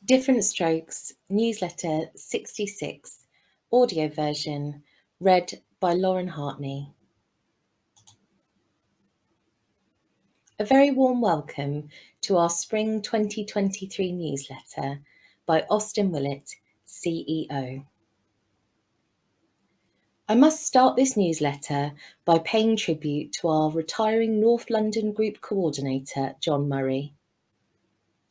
Different Strokes, Newsletter 66, audio version, read by Lauren Hartney. A very warm welcome to our Spring 2023 newsletter by Austin Willett, CEO. I must start this newsletter by paying tribute to our retiring North London Group Coordinator, John Murray.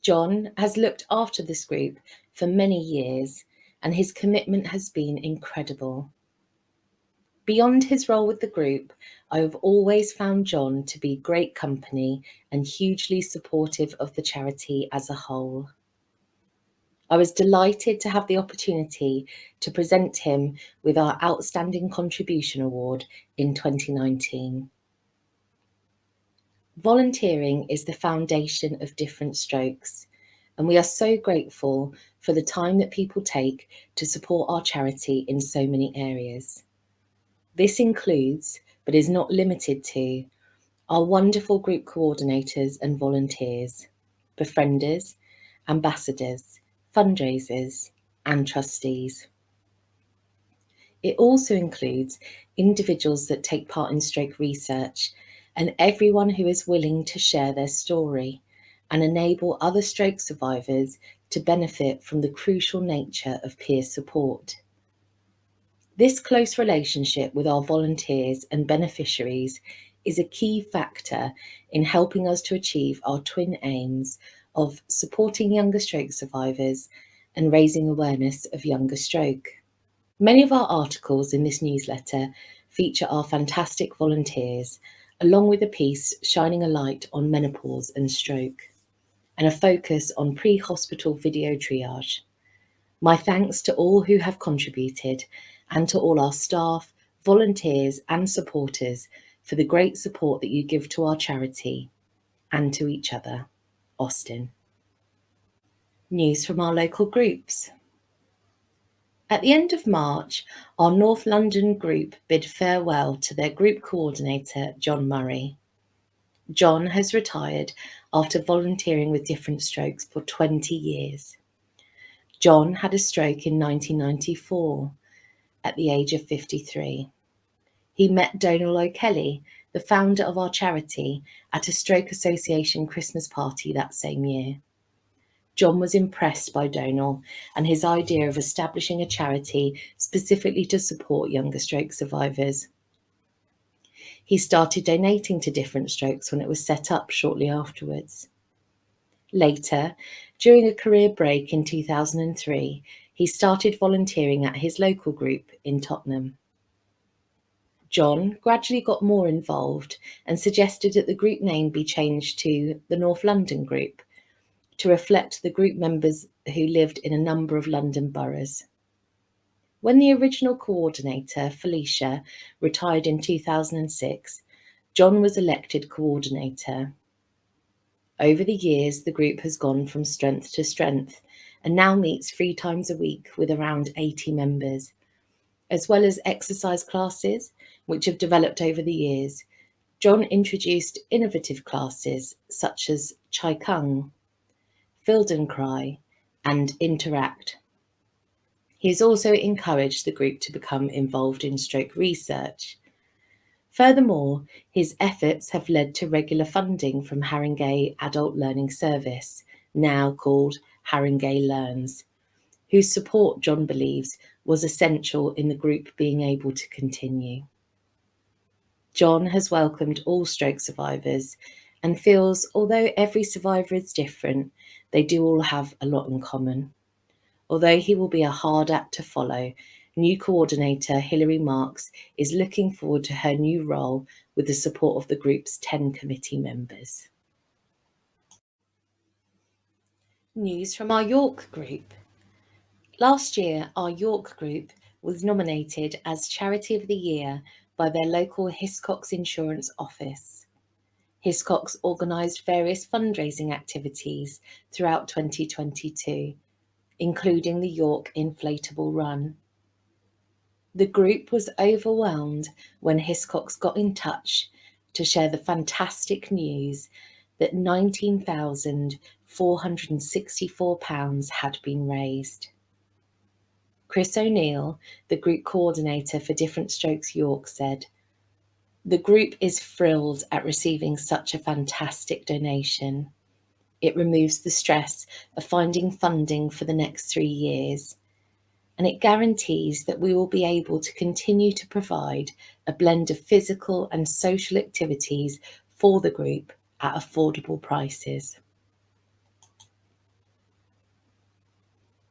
John has looked after this group for many years, and his commitment has been incredible. Beyond his role with the group, I have always found John to be great company and hugely supportive of the charity as a whole. I was delighted to have the opportunity to present him with our Outstanding Contribution Award in 2019. Volunteering is the foundation of Different Strokes, and we are so grateful for the time that people take to support our charity in so many areas. This includes, but is not limited to, our wonderful group coordinators and volunteers, befrienders, ambassadors, fundraisers, and trustees. It also includes individuals that take part in stroke research and everyone who is willing to share their story and enable other stroke survivors to benefit from the crucial nature of peer support. This close relationship with our volunteers and beneficiaries is a key factor in helping us to achieve our twin aims of supporting younger stroke survivors and raising awareness of younger stroke. Many of our articles in this newsletter feature our fantastic volunteers, along with a piece shining a light on menopause and stroke, and a focus on pre-hospital video triage. My thanks to all who have contributed and to all our staff, volunteers and supporters for the great support that you give to our charity and to each other. Austin. News from our local groups. At the end of March, our North London group bid farewell to their group coordinator, John Murray. John has retired after volunteering with Different Strokes for 20 years. John had a stroke in 1994 at the age of 53. He met Donal O'Kelly, the founder of our charity, at a Stroke Association Christmas party that same year. John was impressed by Donal and his idea of establishing a charity specifically to support younger stroke survivors. He started donating to Different Strokes when it was set up shortly afterwards. Later, during a career break in 2003, he started volunteering at his local group in Tottenham. John gradually got more involved and suggested that the group name be changed to the North London Group to reflect the group members who lived in a number of London boroughs. When the original coordinator, Felicia, retired in 2006, John was elected coordinator. Over the years, the group has gone from strength to strength and now meets 3 times a week with around 80 members. As well as exercise classes, which have developed over the years, John introduced innovative classes such as Chai Kung, Field and Cry, and Interact. He has also encouraged the group to become involved in stroke research. Furthermore, his efforts have led to regular funding from Haringey Adult Learning Service, now called Haringey Learns, whose support John believes was essential in the group being able to continue. John has welcomed all stroke survivors and feels although every survivor is different, they do all have a lot in common. Although he will be a hard act to follow, new coordinator Hilary Marks is looking forward to her new role with the support of the group's 10 committee members. News from our York group. Last year, our York group was nominated as Charity of the Year by their local Hiscox Insurance office. Hiscox organised various fundraising activities throughout 2022, including the York Inflatable Run. The group was overwhelmed when Hiscox got in touch to share the fantastic news that £464 had been raised. Chris O'Neill, the group coordinator for Different Strokes York, said, "The group is thrilled at receiving such a fantastic donation. It removes the stress of finding funding for the next 3 years, and it guarantees that we will be able to continue to provide a blend of physical and social activities for the group at affordable prices."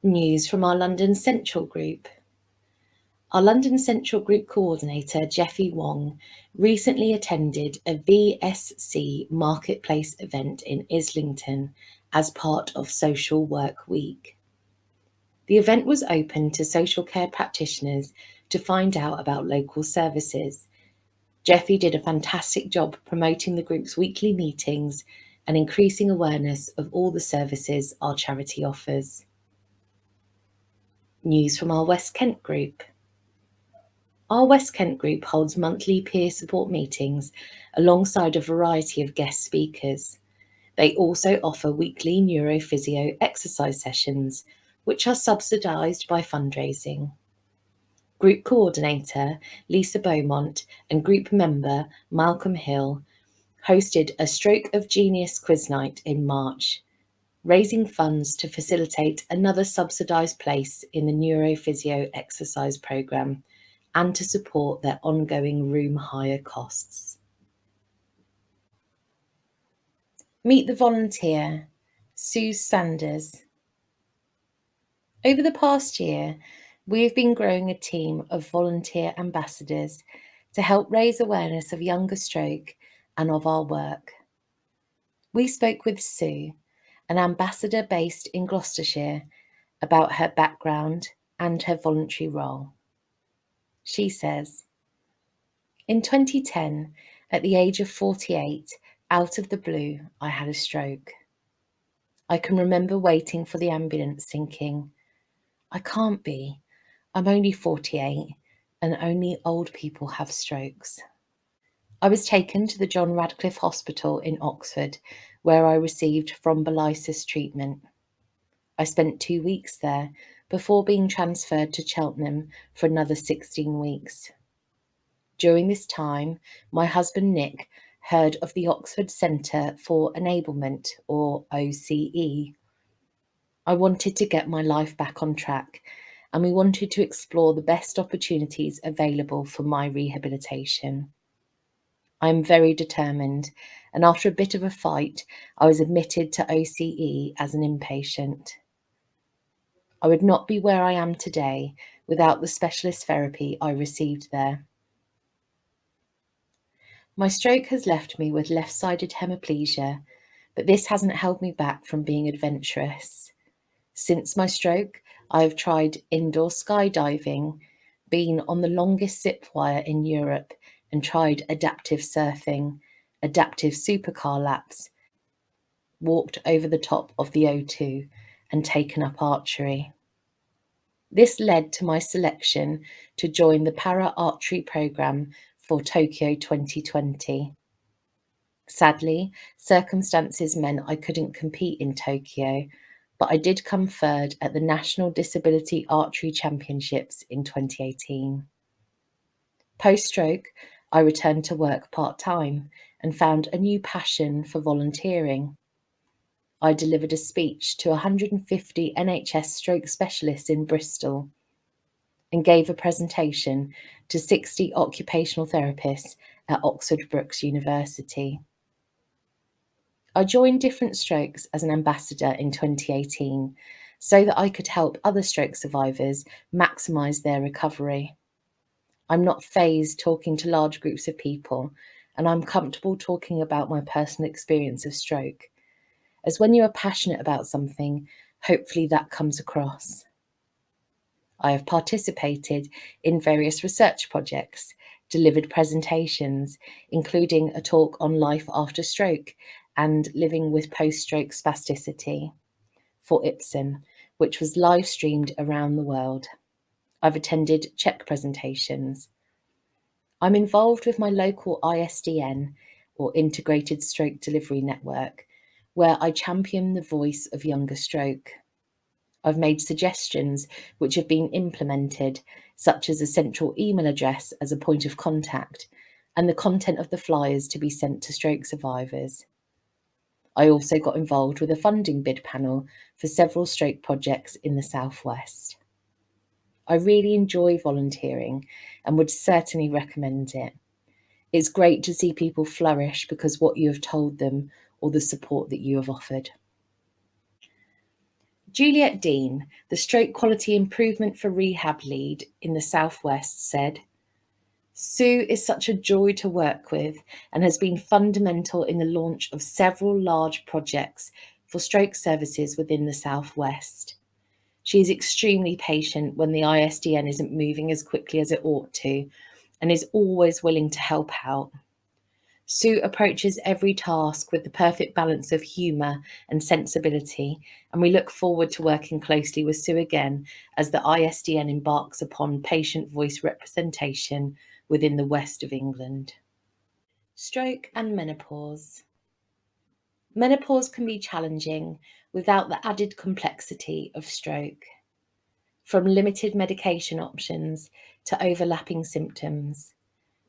News from our London Central group. Our London Central Group Coordinator, Jeffy Wong, recently attended a VSC Marketplace event in Islington as part of Social Work Week. The event was open to social care practitioners to find out about local services. Jeffy did a fantastic job promoting the group's weekly meetings and increasing awareness of all the services our charity offers. News from our West Kent group. Our West Kent group holds monthly peer support meetings alongside a variety of guest speakers. They also offer weekly neurophysio exercise sessions, which are subsidised by fundraising. Group coordinator Lisa Beaumont and group member Malcolm Hill hosted a Stroke of Genius quiz night in March, raising funds to facilitate another subsidised place in the neurophysio exercise programme and to support their ongoing room hire costs. Meet the volunteer, Sue Sanders. Over the past year, we have been growing a team of volunteer ambassadors to help raise awareness of younger stroke and of our work. We spoke with Sue, an ambassador based in Gloucestershire, about her background and her voluntary role. She says, "In 2010, at the age of 48, out of the blue, I had a stroke. I can remember waiting for the ambulance thinking, I can't be. I'm only 48 and only old people have strokes." I was taken to the John Radcliffe Hospital in Oxford, where I received thrombolysis treatment. I spent 2 weeks there before being transferred to Cheltenham for another 16 weeks. During this time, my husband Nick heard of the Oxford Centre for Enablement, or OCE. I wanted to get my life back on track, and we wanted to explore the best opportunities available for my rehabilitation. I am very determined, and after a bit of a fight, I was admitted to OCE as an inpatient. I would not be where I am today without the specialist therapy I received there. My stroke has left me with left-sided hemiplegia, but this hasn't held me back from being adventurous. Since my stroke, I have tried indoor skydiving, been on the longest zip wire in Europe, and tried adaptive surfing, adaptive supercar laps, walked over the top of the O2, and taken up archery. This led to my selection to join the para-archery programme for Tokyo 2020. Sadly, circumstances meant I couldn't compete in Tokyo, but I did come third at the National Disability Archery Championships in 2018. Post-stroke, I returned to work part-time and found a new passion for volunteering. I delivered a speech to 150 NHS stroke specialists in Bristol and gave a presentation to 60 occupational therapists at Oxford Brookes University. I joined Different Strokes as an ambassador in 2018 so that I could help other stroke survivors maximise their recovery. I'm not fazed talking to large groups of people, and I'm comfortable talking about my personal experience of stroke, as when you are passionate about something, hopefully that comes across. I have participated in various research projects, delivered presentations, including a talk on life after stroke and living with post-stroke spasticity for Ipsen, which was live streamed around the world. I've attended CHEC presentations. I'm involved with my local ISDN, or Integrated Stroke Delivery Network, where I champion the voice of younger stroke. I've made suggestions which have been implemented, such as a central email address as a point of contact and the content of the flyers to be sent to stroke survivors. I also got involved with a funding bid panel for several stroke projects in the Southwest. I really enjoy volunteering and would certainly recommend it. It's great to see people flourish because what you have told them or the support that you have offered. Juliet Dean, the Stroke Quality Improvement for Rehab lead in the Southwest, said, "Sue is such a joy to work with and has been fundamental in the launch of several large projects for stroke services within the Southwest. She is extremely patient when the ISDN isn't moving as quickly as it ought to and is always willing to help out. Sue approaches every task with the perfect balance of humour and sensibility, and we look forward to working closely with Sue again as the ISDN embarks upon patient voice representation within the west of England." Stroke and menopause. Menopause can be challenging without the added complexity of stroke. From limited medication options to overlapping symptoms,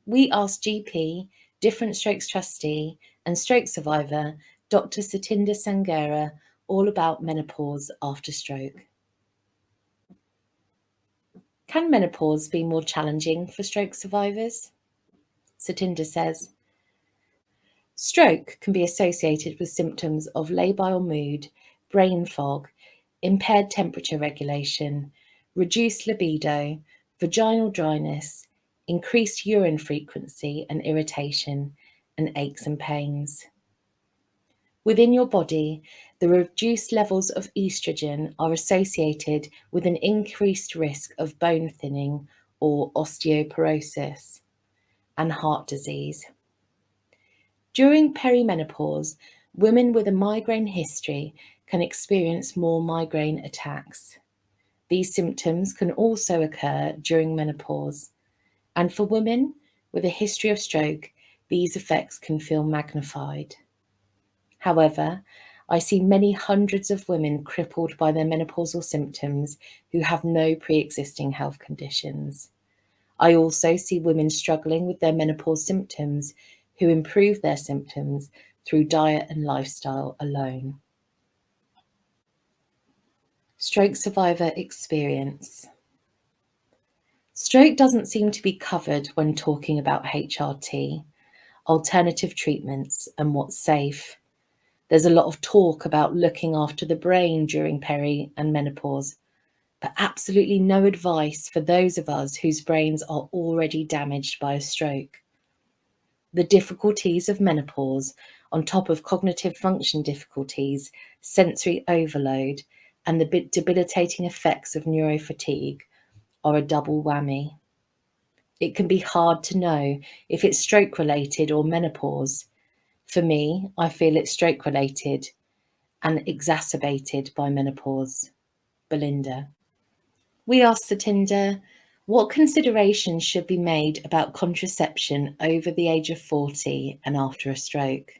we asked GP, different strokes trustee, and stroke survivor, Dr. Satinder Sangera, all about menopause after stroke. Can menopause be more challenging for stroke survivors? Satinder says, stroke can be associated with symptoms of labile mood, brain fog, impaired temperature regulation, reduced libido, vaginal dryness, increased urine frequency and irritation, and aches and pains. Within your body, the reduced levels of estrogen are associated with an increased risk of bone thinning or osteoporosis and heart disease. During perimenopause, women with a migraine history can experience more migraine attacks. These symptoms can also occur during menopause, and for women with a history of stroke, these effects can feel magnified. However, I see many hundreds of women crippled by their menopausal symptoms who have no pre-existing health conditions. I also see women struggling with their menopause symptoms who improve their symptoms through diet and lifestyle alone. Stroke survivor experience. Stroke doesn't seem to be covered when talking about HRT, alternative treatments, and what's safe. There's a lot of talk about looking after the brain during peri and menopause, but absolutely no advice for those of us whose brains are already damaged by a stroke. The difficulties of menopause, on top of cognitive function difficulties, sensory overload, and the debilitating effects of neurofatigue, are a double whammy. It can be hard to know if it's stroke-related or menopause. For me, I feel it's stroke-related and exacerbated by menopause. Belinda. We asked Satinder, what considerations should be made about contraception over the age of 40 and after a stroke?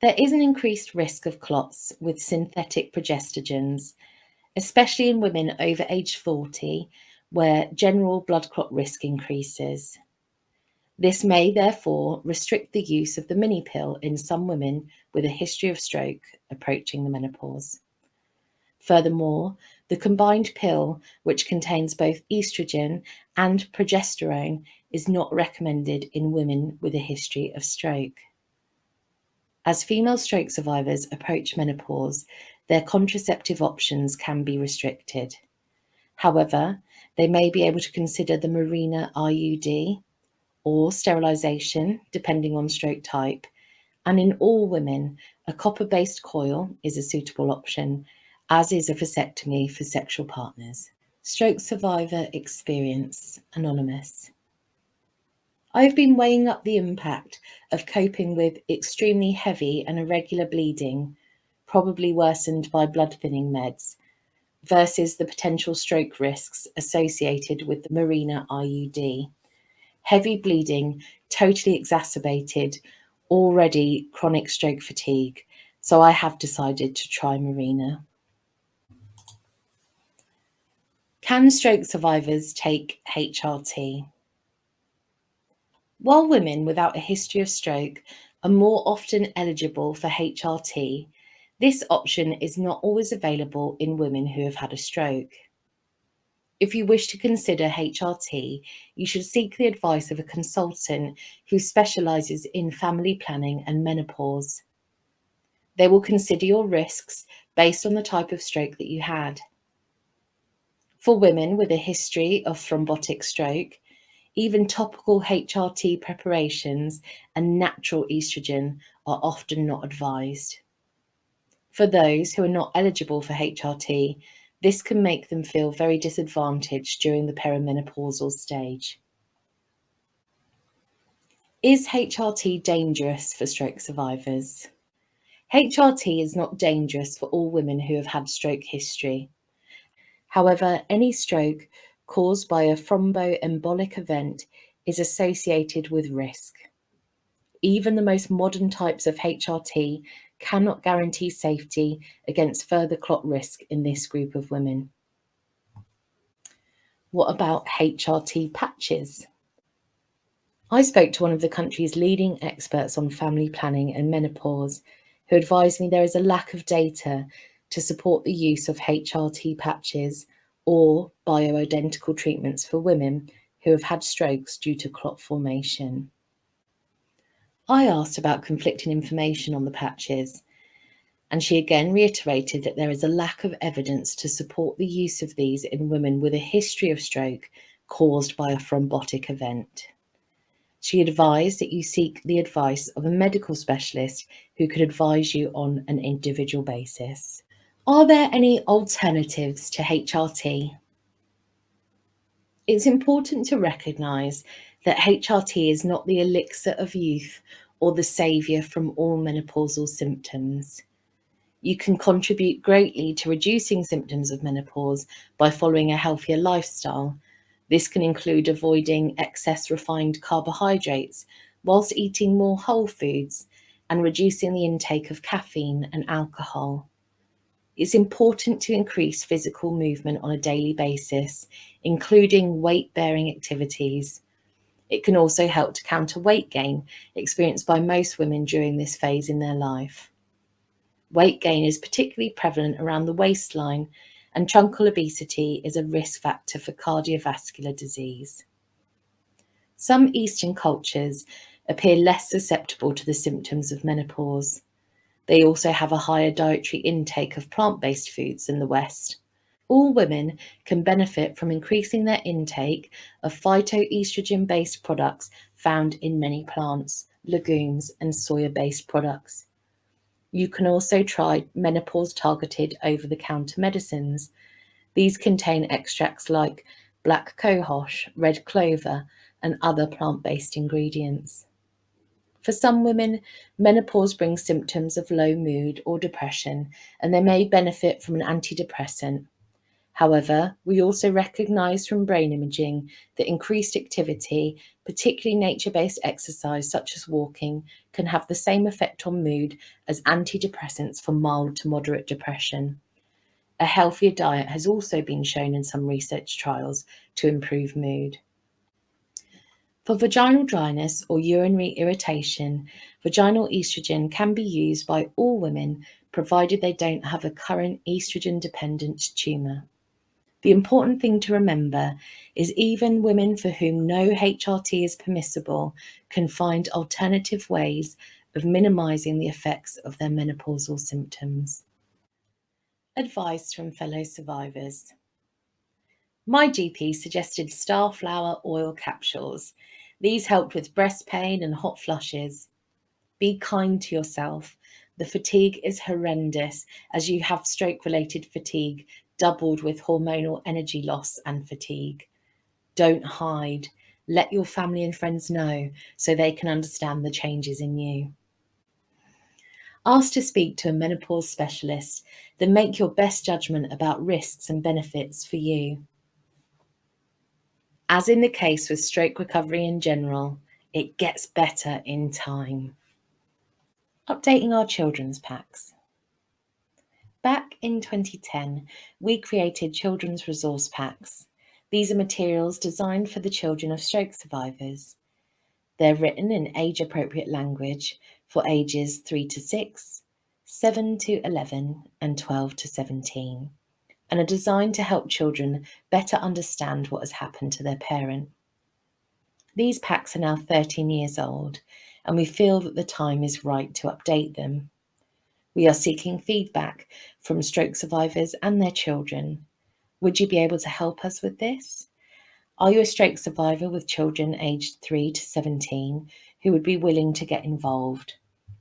There is an increased risk of clots with synthetic progestogens, especially in women over age 40, where general blood clot risk increases. This may therefore restrict the use of the mini pill in some women with a history of stroke approaching the menopause. Furthermore, the combined pill, which contains both estrogen and progesterone, is not recommended in women with a history of stroke. As female stroke survivors approach menopause, their contraceptive options can be restricted. However, they may be able to consider the Mirena IUD or sterilisation, depending on stroke type, and in all women, a copper-based coil is a suitable option, as is a vasectomy for sexual partners. Stroke survivor experience, anonymous. I have been weighing up the impact of coping with extremely heavy and irregular bleeding, probably worsened by blood thinning meds, versus the potential stroke risks associated with the Mirena IUD. Heavy bleeding totally exacerbated already chronic stroke fatigue, So I have decided to try Marina. Can stroke survivors take HRT? While women without a history of stroke are more often eligible for HRT, this option is not always available in women who have had a stroke. If you wish to consider HRT, you should seek the advice of a consultant who specialises in family planning and menopause. They will consider your risks based on the type of stroke that you had. For women with a history of thrombotic stroke, even topical HRT preparations and natural estrogen are often not advised. For those who are not eligible for HRT, this can make them feel very disadvantaged during the perimenopausal stage. Is HRT dangerous for stroke survivors? HRT is not dangerous for all women who have had stroke history. However, any stroke caused by a thromboembolic event is associated with risk. Even the most modern types of HRT cannot guarantee safety against further clot risk in this group of women. What about HRT patches? I spoke to one of the country's leading experts on family planning and menopause, who advised me there is a lack of data to support the use of HRT patches or bioidentical treatments for women who have had strokes due to clot formation. I asked about conflicting information on the patches, and she again reiterated that there is a lack of evidence to support the use of these in women with a history of stroke caused by a thrombotic event. She advised that you seek the advice of a medical specialist who could advise you on an individual basis. Are there any alternatives to HRT? It's important to recognise that HRT is not the elixir of youth or the saviour from all menopausal symptoms. You can contribute greatly to reducing symptoms of menopause by following a healthier lifestyle. This can include avoiding excess refined carbohydrates whilst eating more whole foods and reducing the intake of caffeine and alcohol. It's important to increase physical movement on a daily basis, including weight-bearing activities. It can also help to counter weight gain experienced by most women during this phase in their life. Weight gain is particularly prevalent around the waistline, and truncal obesity is a risk factor for cardiovascular disease. Some Eastern cultures appear less susceptible to the symptoms of menopause. They also have a higher dietary intake of plant-based foods than the West. All women can benefit from increasing their intake of phytoestrogen-based products found in many plants, legumes, and soya-based products. You can also try menopause-targeted over-the-counter medicines. These contain extracts like black cohosh, red clover, and other plant-based ingredients. For some women, menopause brings symptoms of low mood or depression, and they may benefit from an antidepressant. However, we also recognise from brain imaging that increased activity, particularly nature-based exercise such as walking, can have the same effect on mood as antidepressants for mild to moderate depression. A healthier diet has also been shown in some research trials to improve mood. For vaginal dryness or urinary irritation, vaginal estrogen can be used by all women provided they don't have a current estrogen-dependent tumour. The important thing to remember is even women for whom no HRT is permissible can find alternative ways of minimising the effects of their menopausal symptoms. Advice from fellow survivors. My GP suggested starflower oil capsules. These helped with breast pain and hot flushes. Be kind to yourself. The fatigue is horrendous as you have stroke-related fatigue doubled with hormonal energy loss and fatigue. Don't hide. Let your family and friends know so they can understand the changes in you. Ask to speak to a menopause specialist, then make your best judgment about risks and benefits for you. As in the case with stroke recovery in general, it gets better in time. Updating our children's packs. Back in 2010, we created children's resource packs. These are materials designed for the children of stroke survivors. They're written in age-appropriate language for ages 3 to 6, 7 to 11, and 12 to 17, and are designed to help children better understand what has happened to their parent. These packs are now 13 years old, and we feel that the time is right to update them. We are seeking feedback from stroke survivors and their children. Would you be able to help us with this? Are you a stroke survivor with children aged 3 to 17 who would be willing to get involved?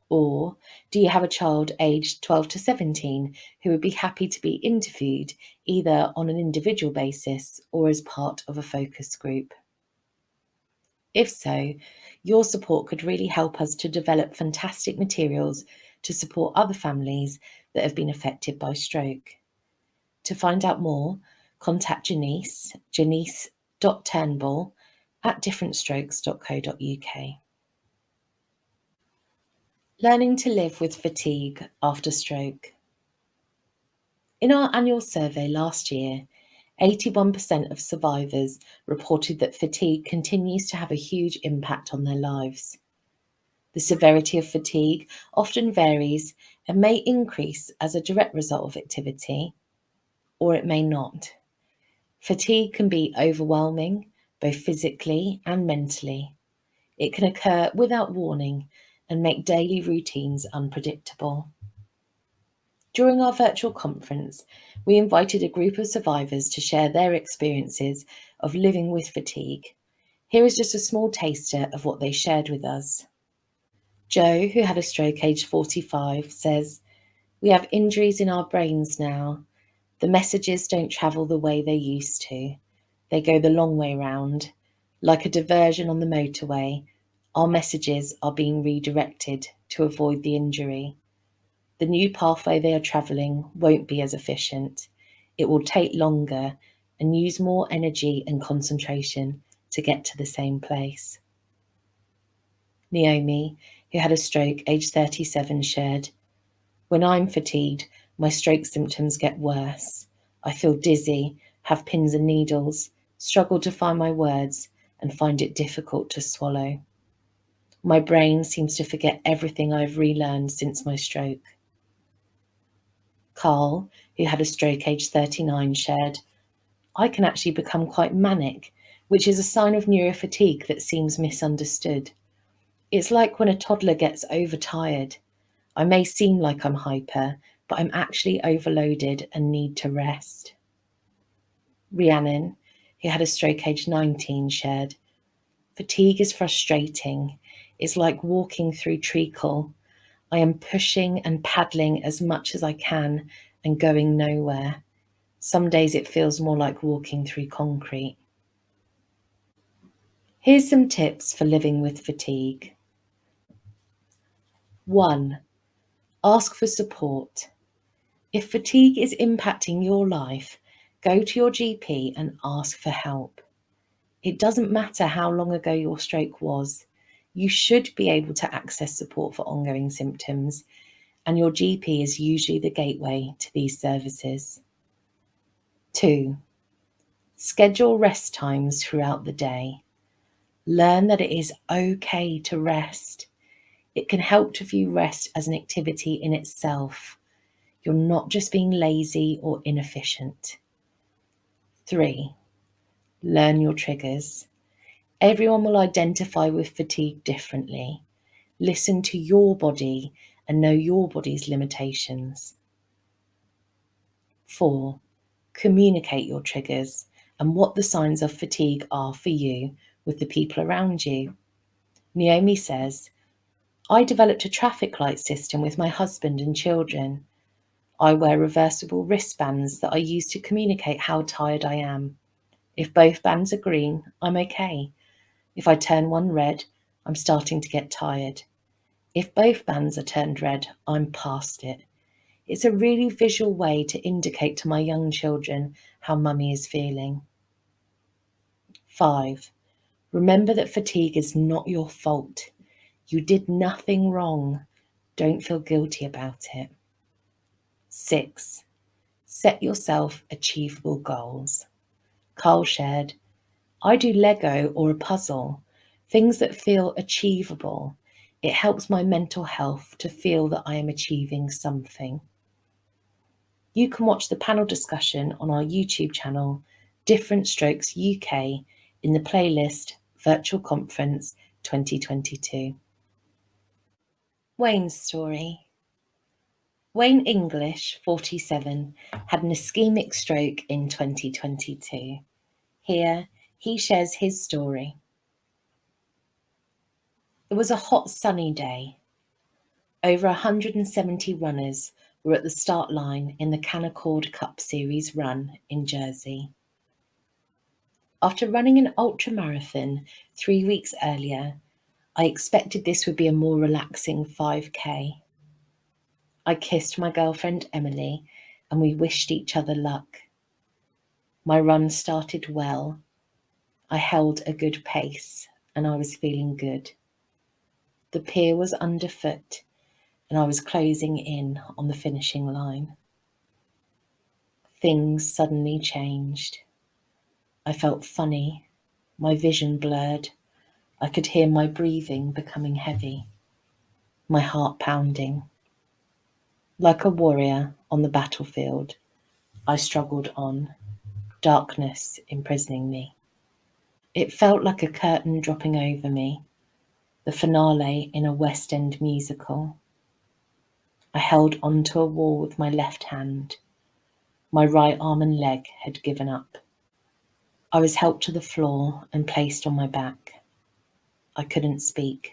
Or do you have a child aged 12 to 17 who would be happy to be interviewed either on an individual basis or as part of a focus group? If so, your support could really help us to develop fantastic materials to support other families that have been affected by stroke. To find out more, contact janice.turnbull@differentstrokes.co.uk. Learning to live with fatigue after stroke. In our annual survey last year, 81% of survivors reported that fatigue continues to have a huge impact on their lives. The severity of fatigue often varies and may increase as a direct result of activity, or it may not. Fatigue can be overwhelming, both physically and mentally. It can occur without warning and make daily routines unpredictable. During our virtual conference, we invited a group of survivors to share their experiences of living with fatigue. Here is just a small taster of what they shared with us. Joe, who had a stroke aged 45, says, "We have injuries in our brains now. The messages don't travel the way they used to. They go the long way round. Like a diversion on the motorway, our messages are being redirected to avoid the injury. The new pathway they are travelling won't be as efficient. It will take longer and use more energy and concentration to get to the same place." Naomi, who had a stroke aged 37, shared, "When I'm fatigued, my stroke symptoms get worse. I feel dizzy, have pins and needles, struggle to find my words, and find it difficult to swallow. My brain seems to forget everything I've relearned since my stroke." Carl, who had a stroke aged 39, shared, "I can actually become quite manic, which is a sign of neurofatigue that seems misunderstood. It's like when a toddler gets overtired. I may seem like I'm hyper, but I'm actually overloaded and need to rest." Rhiannon, who had a stroke aged 19, shared, "Fatigue is frustrating. It's like walking through treacle. I am pushing and paddling as much as I can and going nowhere. Some days it feels more like walking through concrete." Here's some tips for living with fatigue. 1. Ask for support. If fatigue is impacting your life, go to your GP and ask for help. It doesn't matter how long ago your stroke was. You should be able to access support for ongoing symptoms, and your GP is usually the gateway to these services. 2. Schedule rest times throughout the day. Learn that it is okay to rest. It can help to view rest as an activity in itself. You're not just being lazy or inefficient. 3. Learn your triggers. Everyone will identify with fatigue differently. Listen to your body and know your body's limitations. 4. Communicate your triggers and what the signs of fatigue are for you with the people around you. Naomi says, "I developed a traffic light system with my husband and children. I wear reversible wristbands that I use to communicate how tired I am. If both bands are green, I'm okay. If I turn one red, I'm starting to get tired. If both bands are turned red, I'm past it. It's a really visual way to indicate to my young children how mummy is feeling." 5. Remember that fatigue is not your fault. You did nothing wrong. Don't feel guilty about it. 6. Set yourself achievable goals. Carl shared, I do Lego or a puzzle, things that feel achievable. It helps my mental health to feel that I am achieving something. You can watch the panel discussion on our YouTube channel, Different Strokes UK, in the playlist Virtual Conference 2022. Wayne's story. Wayne English, 47, had an ischemic stroke in 2022. Here, he shares his story. It was a hot, sunny day. Over 170 runners were at the start line in the Canaccord Cup Series run in Jersey. After running an ultramarathon 3 weeks earlier, I expected this would be a more relaxing 5K. I kissed my girlfriend Emily and we wished each other luck. My run started well. I held a good pace and I was feeling good. The pier was underfoot and I was closing in on the finishing line. Things suddenly changed. I felt funny, my vision blurred. I could hear my breathing becoming heavy, my heart pounding. Like a warrior on the battlefield, I struggled on, darkness imprisoning me. It felt like a curtain dropping over me, the finale in a West End musical. I held onto a wall with my left hand. My right arm and leg had given up. I was helped to the floor and placed on my back. I couldn't speak.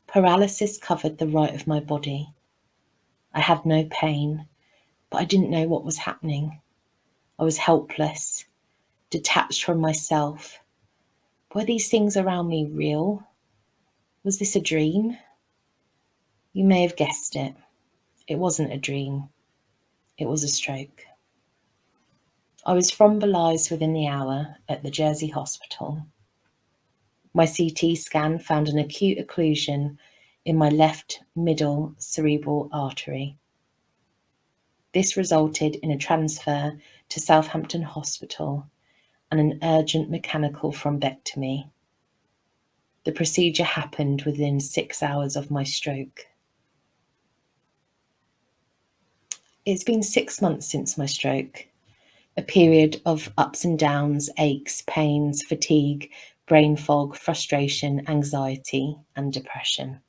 Paralysis covered the right of my body. I had no pain, but I didn't know what was happening. I was helpless, detached from myself. Were these things around me real? Was this a dream? You may have guessed it. It wasn't a dream. It was a stroke. I was thrombolyzed within the hour at the Jersey hospital. My CT scan found an acute occlusion in my left middle cerebral artery. This resulted in a transfer to Southampton Hospital and an urgent mechanical thrombectomy. The procedure happened within 6 hours of my stroke. It's been 6 months since my stroke, a period of ups and downs, aches, pains, fatigue, brain fog, frustration, anxiety, and depression.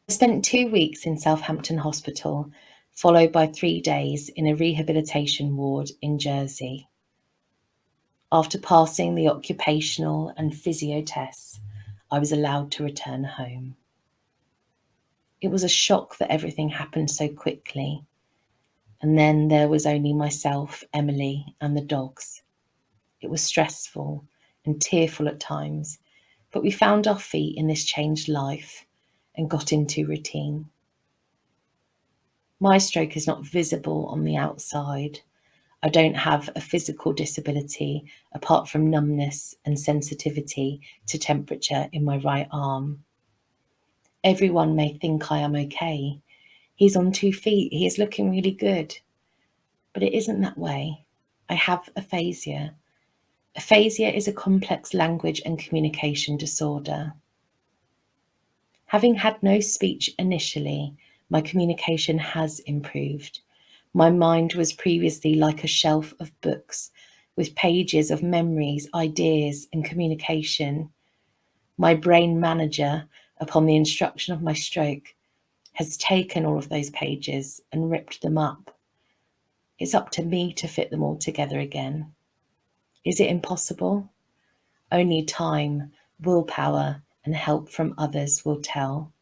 I spent 2 weeks in Southampton Hospital, followed by 3 days in a rehabilitation ward in Jersey. After passing the occupational and physio tests, I was allowed to return home. It was a shock that everything happened so quickly. And then there was only myself, Emily, and the dogs. It was stressful and tearful at times, but we found our feet in this changed life and got into routine. My stroke is not visible on the outside. I don't have a physical disability apart from numbness and sensitivity to temperature in my right arm. Everyone may think I am okay. He's on 2 feet. He is looking really good. But it isn't that way. I have aphasia. Aphasia is a complex language and communication disorder. Having had no speech initially, my communication has improved. My mind was previously like a shelf of books with pages of memories, ideas, and communication. My brain manager, upon the instruction of my stroke, has taken all of those pages and ripped them up. It's up to me to fit them all together again. Is it impossible? Only time, willpower, and help from others will tell.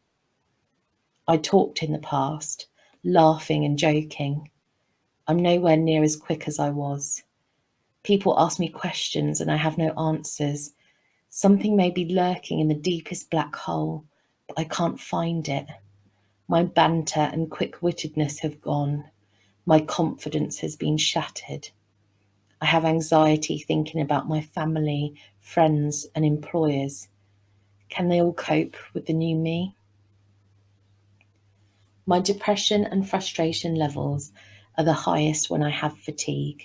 I talked in the past, laughing and joking. I'm nowhere near as quick as I was. People ask me questions and I have no answers. Something may be lurking in the deepest black hole, but I can't find it. My banter and quick-wittedness have gone. My confidence has been shattered. I have anxiety thinking about my family, friends, and employers. Can they all cope with the new me? My depression and frustration levels are the highest when I have fatigue,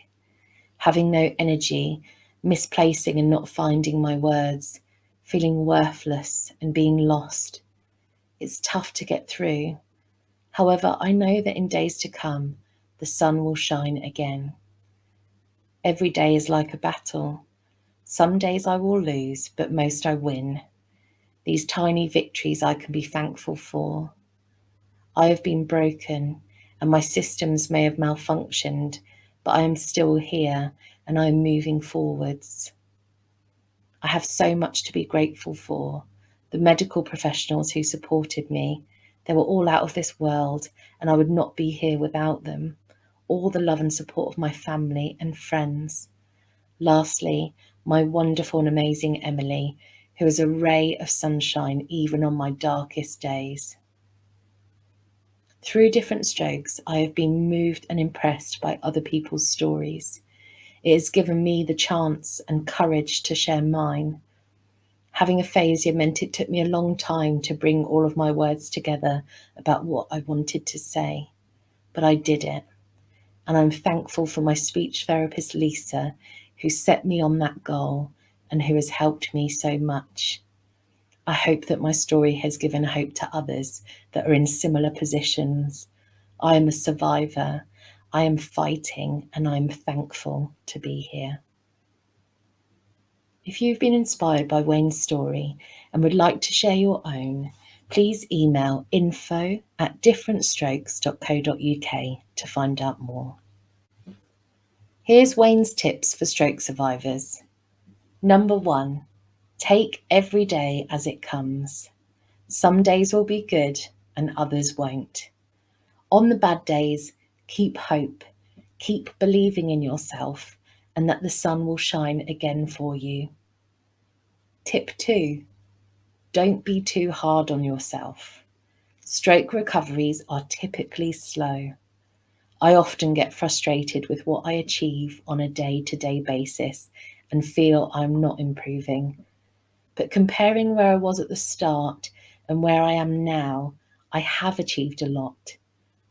having no energy, misplacing and not finding my words, feeling worthless and being lost. It's tough to get through. However, I know that in days to come, the sun will shine again. Every day is like a battle. Some days I will lose, but most I win. These tiny victories I can be thankful for. I have been broken, and my systems may have malfunctioned, but I am still here, and I am moving forwards. I have so much to be grateful for. The medical professionals who supported me, they were all out of this world, and I would not be here without them. All the love and support of my family and friends. Lastly, my wonderful and amazing Emily, who is a ray of sunshine even on my darkest days. Through different strokes, I have been moved and impressed by other people's stories. It has given me the chance and courage to share mine. Having aphasia meant it took me a long time to bring all of my words together about what I wanted to say, but I did it. And I'm thankful for my speech therapist, Lisa, who set me on that goal and who has helped me so much. I hope that my story has given hope to others that are in similar positions. I am a survivor. I am fighting, and I am thankful to be here. If you've been inspired by Wayne's story and would like to share your own, please email info@differentstrokes.co.uk to find out more. Here's Wayne's tips for stroke survivors. Number 1, take every day as it comes. Some days will be good and others won't. On the bad days, keep hope, keep believing in yourself and that the sun will shine again for you. Tip 2, don't be too hard on yourself. Stroke recoveries are typically slow. I often get frustrated with what I achieve on a day-to-day basis and feel I'm not improving. But comparing where I was at the start and where I am now, I have achieved a lot.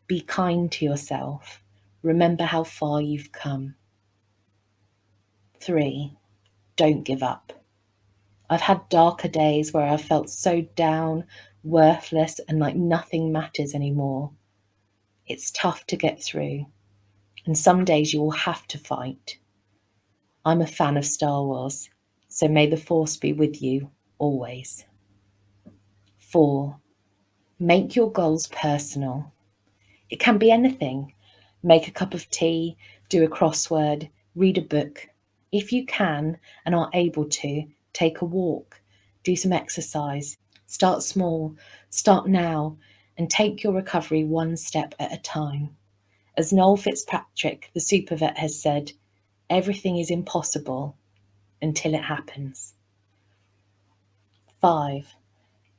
Be kind to yourself. Remember how far you've come. 3, don't give up. I've had darker days where I've felt so down, worthless, and like nothing matters anymore. It's tough to get through, and some days you will have to fight. I'm a fan of Star Wars, so may the Force be with you always. 4, make your goals personal. It can be anything. Make a cup of tea, do a crossword, read a book. If you can and are able to, take a walk, do some exercise. Start small, start now, and take your recovery one step at a time. As Noel Fitzpatrick, the super vet, has said, everything is impossible until it happens. 5,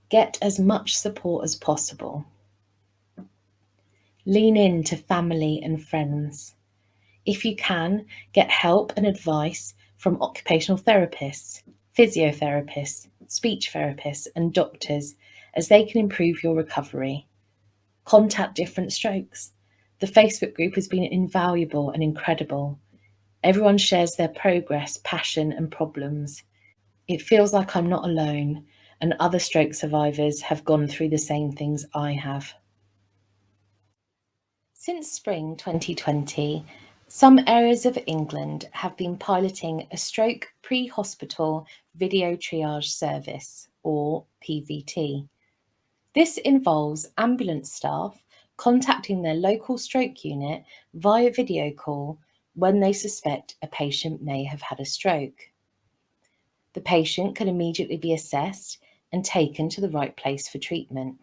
get as much support as possible. Lean in to family and friends. If you can, get help and advice from occupational therapists, physiotherapists, speech therapists, and doctors, as they can improve your recovery. Contact Different Strokes. The Facebook group has been invaluable and incredible. Everyone shares their progress, passion, and problems. It feels like I'm not alone, and other stroke survivors have gone through the same things I have. Since spring 2020, some areas of England have been piloting a stroke pre-hospital video triage service, or PVT. This involves ambulance staff contacting their local stroke unit via video call when they suspect a patient may have had a stroke. The patient can immediately be assessed and taken to the right place for treatment.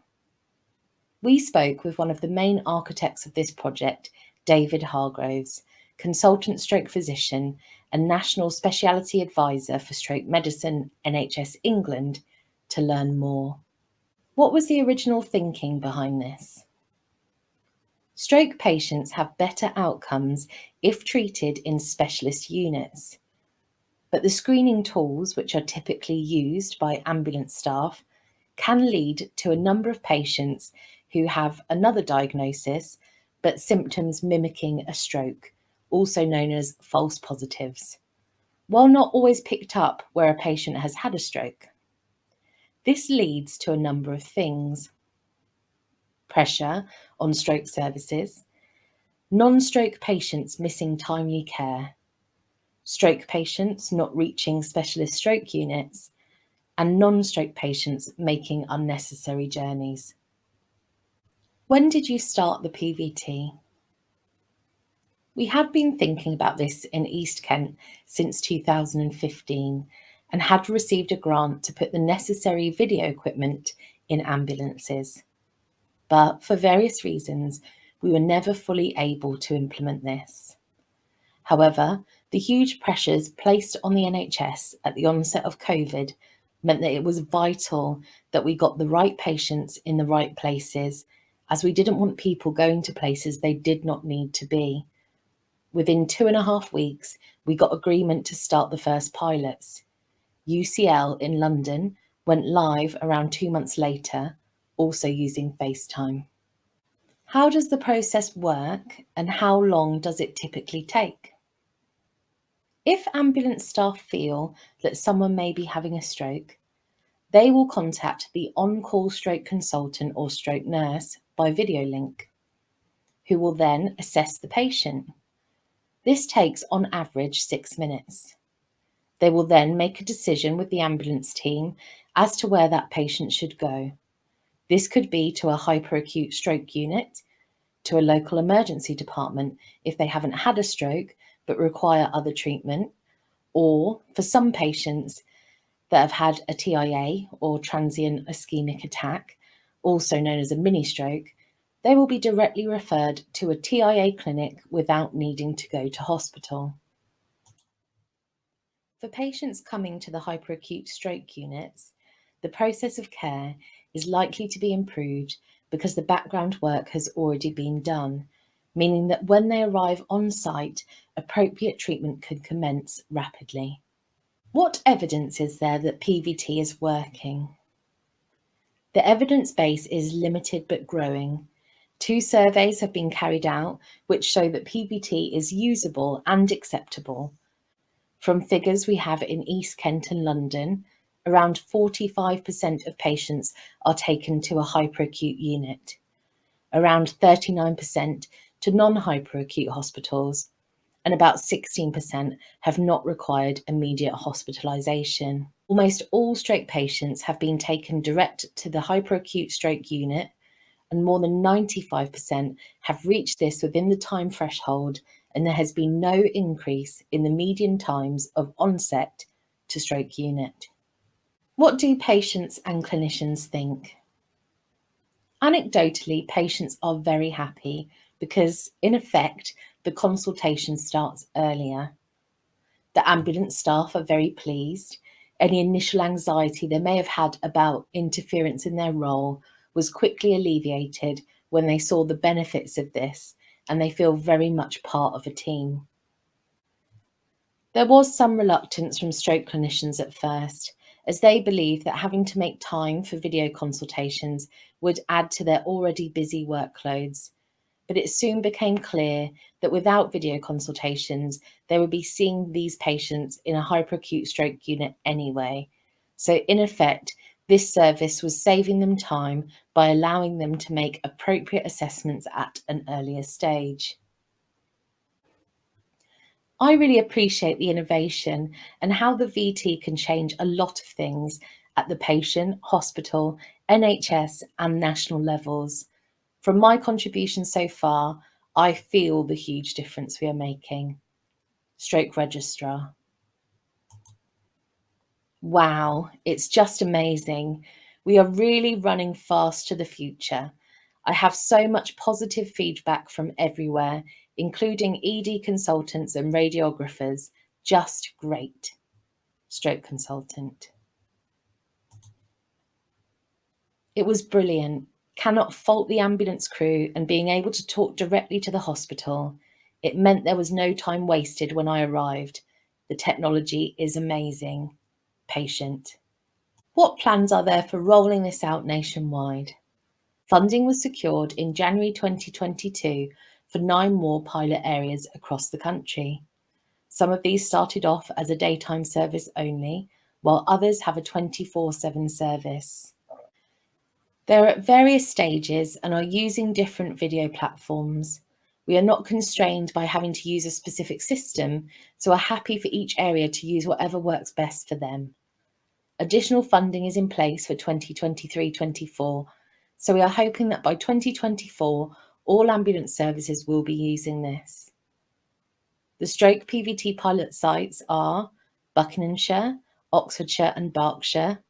We spoke with one of the main architects of this project, David Hargroves, consultant stroke physician and National Speciality Advisor for Stroke Medicine, NHS England, to learn more. What was the original thinking behind this? Stroke patients have better outcomes if treated in specialist units, but the screening tools, which are typically used by ambulance staff, can lead to a number of patients who have another diagnosis, but symptoms mimicking a stroke, also known as false positives, while not always picked up where a patient has had a stroke. This leads to a number of things: pressure on stroke services, non-stroke patients missing timely care, stroke patients not reaching specialist stroke units, and non-stroke patients making unnecessary journeys. When did you start the PVT? We had been thinking about this in East Kent since 2015 and had received a grant to put the necessary video equipment in ambulances. But for various reasons, we were never fully able to implement this. However, the huge pressures placed on the NHS at the onset of COVID meant that it was vital that we got the right patients in the right places, as we didn't want people going to places they did not need to be. Within 2.5 weeks, we got agreement to start the first pilots. UCL in London went live around 2 months later, also using FaceTime. How does the process work and how long does it typically take? If ambulance staff feel that someone may be having a stroke, they will contact the on-call stroke consultant or stroke nurse by video link, who will then assess the patient. This takes on average 6 minutes. They will then make a decision with the ambulance team as to where that patient should go. This could be to a hyperacute stroke unit, to a local emergency department if they haven't had a stroke but require other treatment, or for some patients that have had a TIA or transient ischemic attack, also known as a mini stroke, they will be directly referred to a TIA clinic without needing to go to hospital. For patients coming to the hyperacute stroke units, the process of care is likely to be improved because the background work has already been done, meaning that when they arrive on site, appropriate treatment can commence rapidly. What evidence is there that PVT is working? The evidence base is limited but growing. 2 surveys have been carried out which show that PVT is usable and acceptable. From figures we have in East Kent and London, around 45% of patients are taken to a hyperacute unit, around 39% to non-hyperacute hospitals, and about 16% have not required immediate hospitalisation. Almost all stroke patients have been taken direct to the hyperacute stroke unit, and more than 95% have reached this within the time threshold, and there has been no increase in the median times of onset to stroke unit. What do patients and clinicians think? Anecdotally, patients are very happy because, in effect, the consultation starts earlier. The ambulance staff are very pleased. Any initial anxiety they may have had about interference in their role was quickly alleviated when they saw the benefits of this, and they feel very much part of a team. There was some reluctance from stroke clinicians at first, as they believed that having to make time for video consultations would add to their already busy workloads. But it soon became clear that without video consultations, they would be seeing these patients in a hyperacute stroke unit anyway. So in effect, this service was saving them time by allowing them to make appropriate assessments at an earlier stage. I really appreciate the innovation and how the VT can change a lot of things at the patient, hospital, NHS and national levels. From my contribution so far, I feel the huge difference we are making. Stroke Registrar. Wow, it's just amazing. We are really running fast to the future. I have so much positive feedback from everywhere, including ED consultants and radiographers. Just great. Stroke consultant. It was brilliant. Cannot fault the ambulance crew and being able to talk directly to the hospital. It meant there was no time wasted when I arrived. The technology is amazing. Patient. What plans are there for rolling this out nationwide? Funding was secured in January 2022 for 9 more pilot areas across the country. Some of these started off as a daytime service only, while others have a 24/7 service. They're at various stages and are using different video platforms. We are not constrained by having to use a specific system, so are happy for each area to use whatever works best for them. Additional funding is in place for 2023-24, so we are hoping that by 2024, all ambulance services will be using this. The stroke PVT pilot sites are Buckinghamshire, Oxfordshire and Berkshire,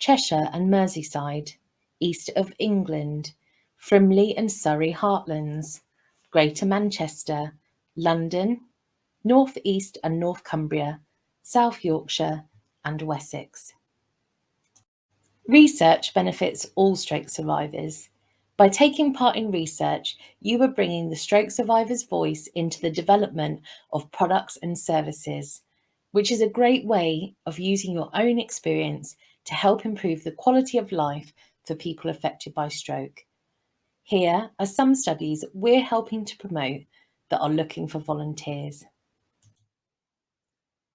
Cheshire and Merseyside, East of England, Frimley and Surrey Heartlands, Greater Manchester, London, North East and North Cumbria, South Yorkshire and Wessex. Research benefits all stroke survivors. By taking part in research, you are bringing the stroke survivor's voice into the development of products and services, which is a great way of using your own experience to help improve the quality of life for people affected by stroke. Here are some studies we're helping to promote that are looking for volunteers.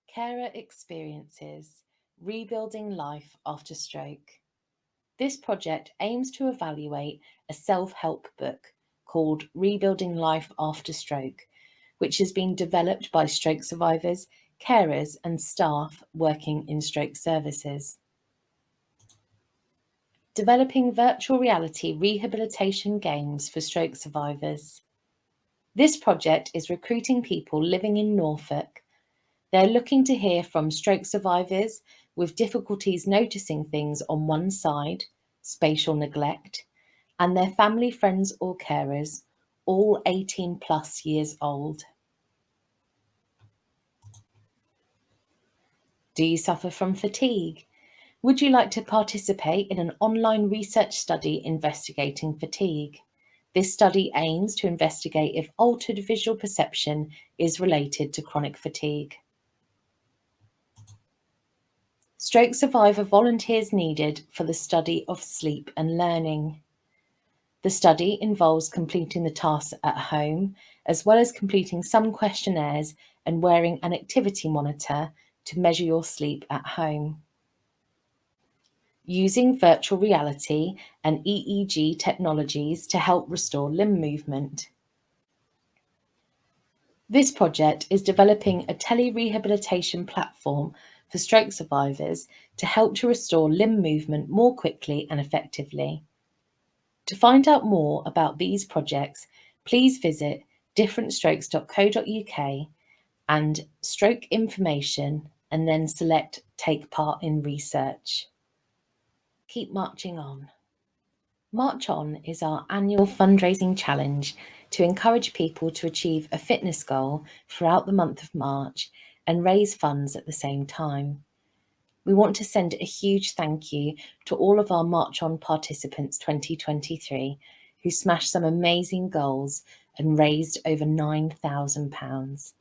Carer Experiences: Rebuilding Life After Stroke. This project aims to evaluate a self-help book called Rebuilding Life After Stroke, which has been developed by stroke survivors, carers and staff working in stroke services. Developing virtual reality rehabilitation games for stroke survivors. This project is recruiting people living in Norfolk. They're looking to hear from stroke survivors with difficulties noticing things on one side, spatial neglect, and their family, friends or carers, all 18 plus years old. Do you suffer from fatigue? Would you like to participate in an online research study investigating fatigue? This study aims to investigate if altered visual perception is related to chronic fatigue. Stroke survivor volunteers needed for the study of sleep and learning. The study involves completing the tasks at home, as well as completing some questionnaires and wearing an activity monitor to measure your sleep at home. Using virtual reality and EEG technologies to help restore limb movement. This project is developing a tele-rehabilitation platform for stroke survivors to help to restore limb movement more quickly and effectively. To find out more about these projects, please visit differentstrokes.co.uk and stroke information and then select Take Part in Research. Keep marching on. March On is our annual fundraising challenge to encourage people to achieve a fitness goal throughout the month of March and raise funds at the same time. We want to send a huge thank you to all of our March On participants 2023 who smashed some amazing goals and raised over £9,000.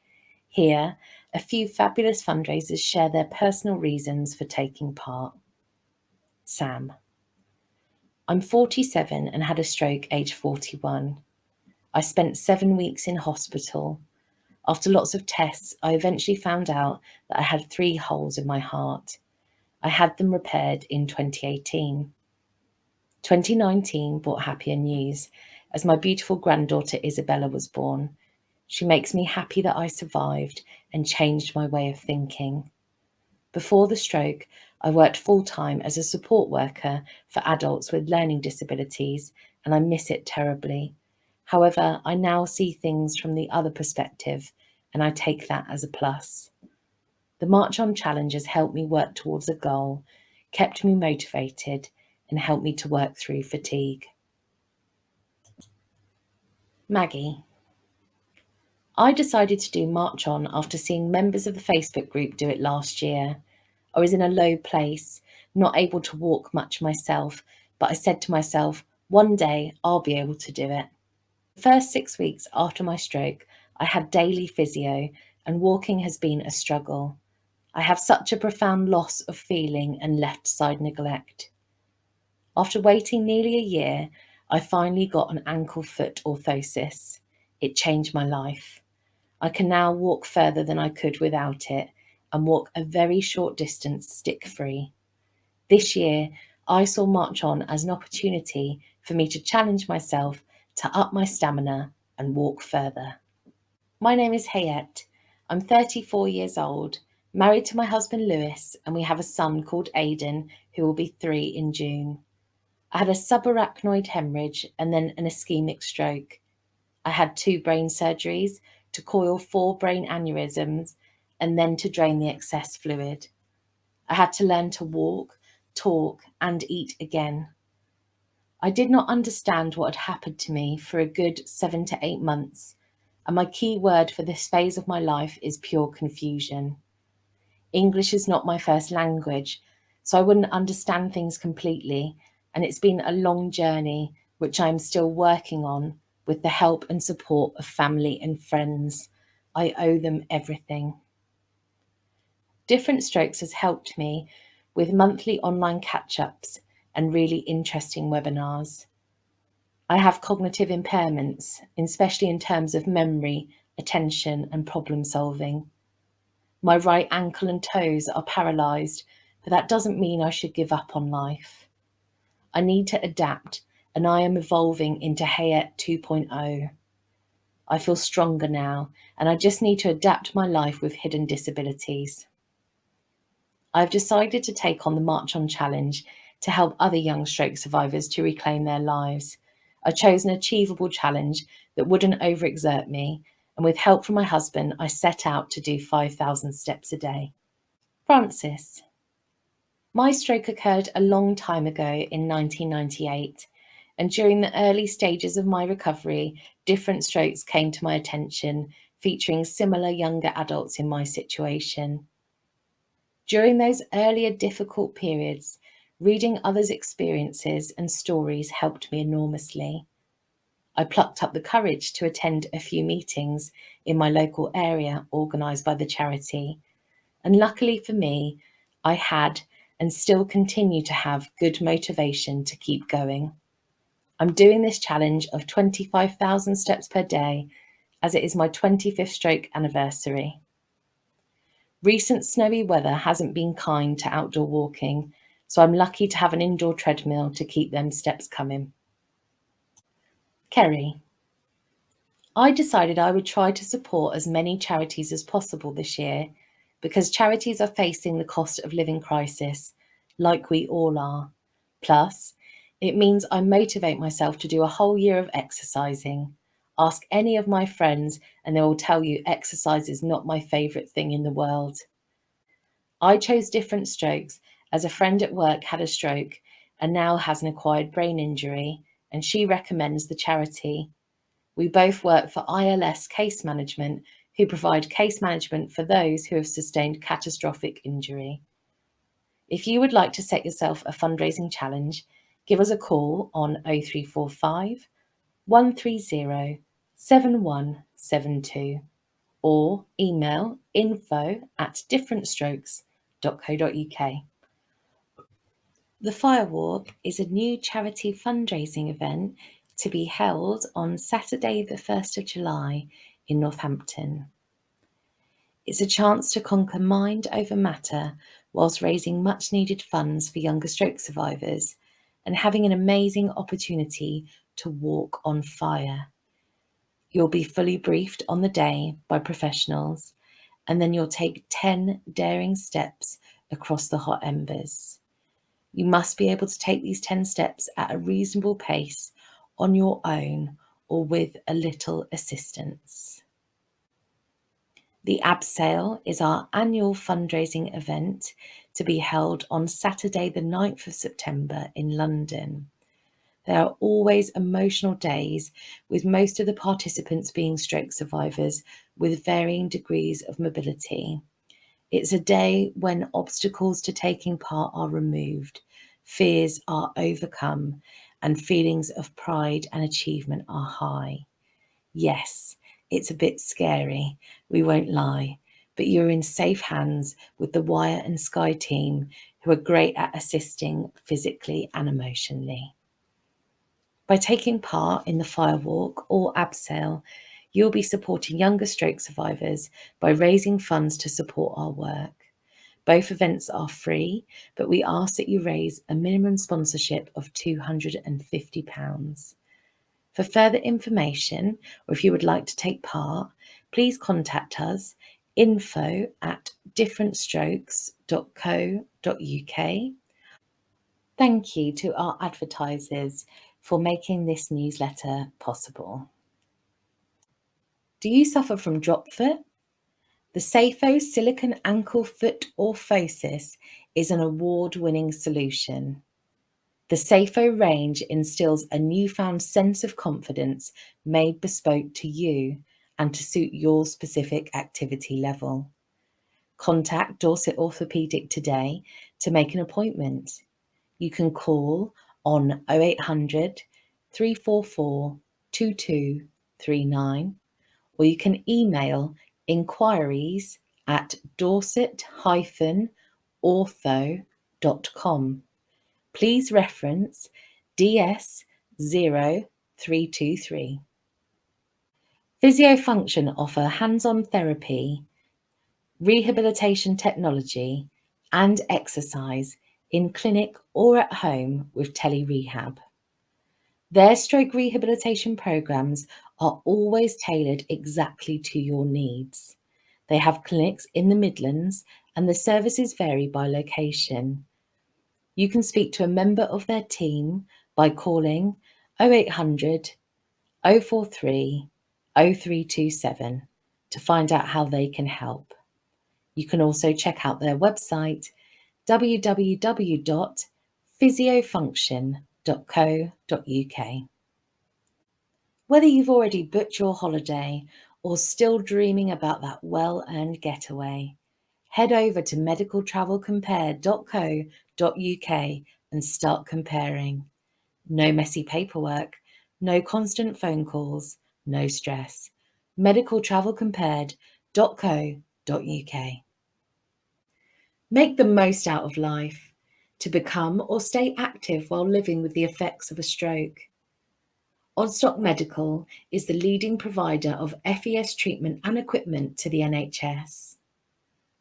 Here, a few fabulous fundraisers share their personal reasons for taking part. Sam: I'm 47 and had a stroke age 41. I spent 7 weeks in hospital. After lots of tests, I eventually found out that I had 3 holes in my heart. I had them repaired in 2018. 2019 brought happier news as my beautiful granddaughter Isabella was born. She makes me happy that I survived and changed my way of thinking. Before the stroke, I worked full-time as a support worker for adults with learning disabilities, and I miss it terribly. However, I now see things from the other perspective, and I take that as a plus. The March On Challenge has helped me work towards a goal, kept me motivated, and helped me to work through fatigue. Maggie: I decided to do March On after seeing members of the Facebook group do it last year. I was in a low place, not able to walk much myself, but I said to myself, one day I'll be able to do it. The first 6 weeks after my stroke, I had daily physio, and walking has been a struggle. I have such a profound loss of feeling and left side neglect. After waiting nearly a year, I finally got an ankle foot orthosis. It changed my life. I can now walk further than I could without it and walk a very short distance stick-free. This year, I saw March On as an opportunity for me to challenge myself to up my stamina and walk further. My name is Hayette. I'm 34 years old, married to my husband Lewis, and we have a son called Aidan, who will be 3 in June. I had a subarachnoid hemorrhage and then an ischemic stroke. I had 2 brain surgeries to coil 4 brain aneurysms and then to drain the excess fluid. I had to learn to walk, talk, and eat again. I did not understand what had happened to me for a good 7 to 8 months, and my key word for this phase of my life is pure confusion. English is not my first language, so I wouldn't understand things completely, and it's been a long journey, which I am still working on with the help and support of family and friends. I owe them everything. Different Strokes has helped me with monthly online catch-ups and really interesting webinars. I have cognitive impairments, especially in terms of memory, attention, and problem solving. My right ankle and toes are paralysed, but that doesn't mean I should give up on life. I need to adapt, and I am evolving into Hayette 2.0. I feel stronger now, and I just need to adapt my life with hidden disabilities. I've decided to take on the March On Challenge to help other young stroke survivors to reclaim their lives. I chose an achievable challenge that wouldn't overexert me, and with help from my husband, I set out to do 5,000 steps a day. Francis. My stroke occurred a long time ago in 1998, and during the early stages of my recovery, different strokes came to my attention, featuring similar younger adults in my situation. During those earlier difficult periods, reading others' experiences and stories helped me enormously. I plucked up the courage to attend a few meetings in my local area organised by the charity, and luckily for me, I had and still continue to have good motivation to keep going. I'm doing this challenge of 25,000 steps per day as it is my 25th stroke anniversary. Recent snowy weather hasn't been kind to outdoor walking, so I'm lucky to have an indoor treadmill to keep them steps coming. Kerry. I decided I would try to support as many charities as possible this year because charities are facing the cost of living crisis, like we all are. Plus, it means I motivate myself to do a whole year of exercising. Ask any of my friends and they will tell you exercise is not my favourite thing in the world. I chose Different Strokes as a friend at work had a stroke and now has an acquired brain injury, and she recommends the charity. We both work for ILS Case Management, who provide case management for those who have sustained catastrophic injury. If you would like to set yourself a fundraising challenge, give us a call on 0345 130 7172 or email info@differentstrokes.co.uk. The Firewalk is a new charity fundraising event to be held on Saturday the 1st of July in Northampton. It's a chance to conquer mind over matter whilst raising much needed funds for younger stroke survivors and having an amazing opportunity to walk on fire. You'll be fully briefed on the day by professionals, and then you'll take 10 daring steps across the hot embers. You must be able to take these 10 steps at a reasonable pace on your own or with a little assistance. The Abseil is our annual fundraising event to be held on Saturday the 9th of September in London. There are always emotional days, with most of the participants being stroke survivors with varying degrees of mobility. It's a day when obstacles to taking part are removed, fears are overcome, and feelings of pride and achievement are high. Yes, it's a bit scary, we won't lie, but you're in safe hands with the Wire and Sky team, who are great at assisting physically and emotionally. By taking part in the Firewalk or Abseil, you'll be supporting younger stroke survivors by raising funds to support our work. Both events are free, but we ask that you raise a minimum sponsorship of £250. For further information, or if you would like to take part, please contact us info@differentstrokes.co.uk. Thank you to our advertisers for making this newsletter possible. Do you suffer from drop foot? The Safo Silicone Ankle Foot Orthosis is an award-winning solution. The Safo range instills a newfound sense of confidence made bespoke to you and to suit your specific activity level. Contact Dorset Orthopaedic today to make an appointment. You can call on 0800 344 2239, or you can email inquiries@dorset-ortho.com. Please reference DS0323. Physiofunction offer hands-on therapy, rehabilitation technology, and exercise in clinic or at home with tele-rehab. Their stroke rehabilitation programs are always tailored exactly to your needs. They have clinics in the Midlands and the services vary by location. You can speak to a member of their team by calling 0800 043 0327 to find out how they can help. You can also check out their website www.physiofunction.co.uk. Whether you've already booked your holiday or still dreaming about that well-earned getaway, head over to medicaltravelcompared.co.uk and start comparing. No messy paperwork, no constant phone calls, no stress. medicaltravelcompared.co.uk. Make the most out of life to become or stay active while living with the effects of a stroke. Odstock Medical is the leading provider of FES treatment and equipment to the NHS.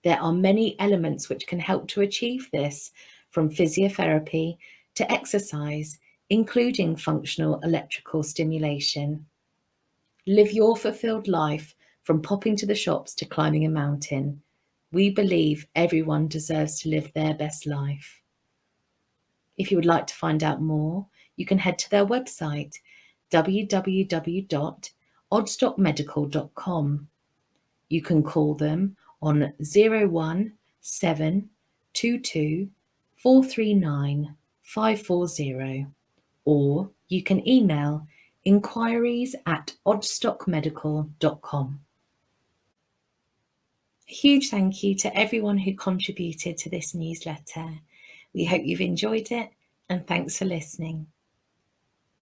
There are many elements which can help to achieve this, from physiotherapy to exercise, including functional electrical stimulation. Live your fulfilled life from popping to the shops to climbing a mountain. We believe everyone deserves to live their best life. If you would like to find out more, you can head to their website, www.oddstockmedical.com. You can call them on 01722 439 540, or you can email inquiries@oddstockmedical.com. A huge thank you to everyone who contributed to this newsletter. We hope you've enjoyed it, and thanks for listening.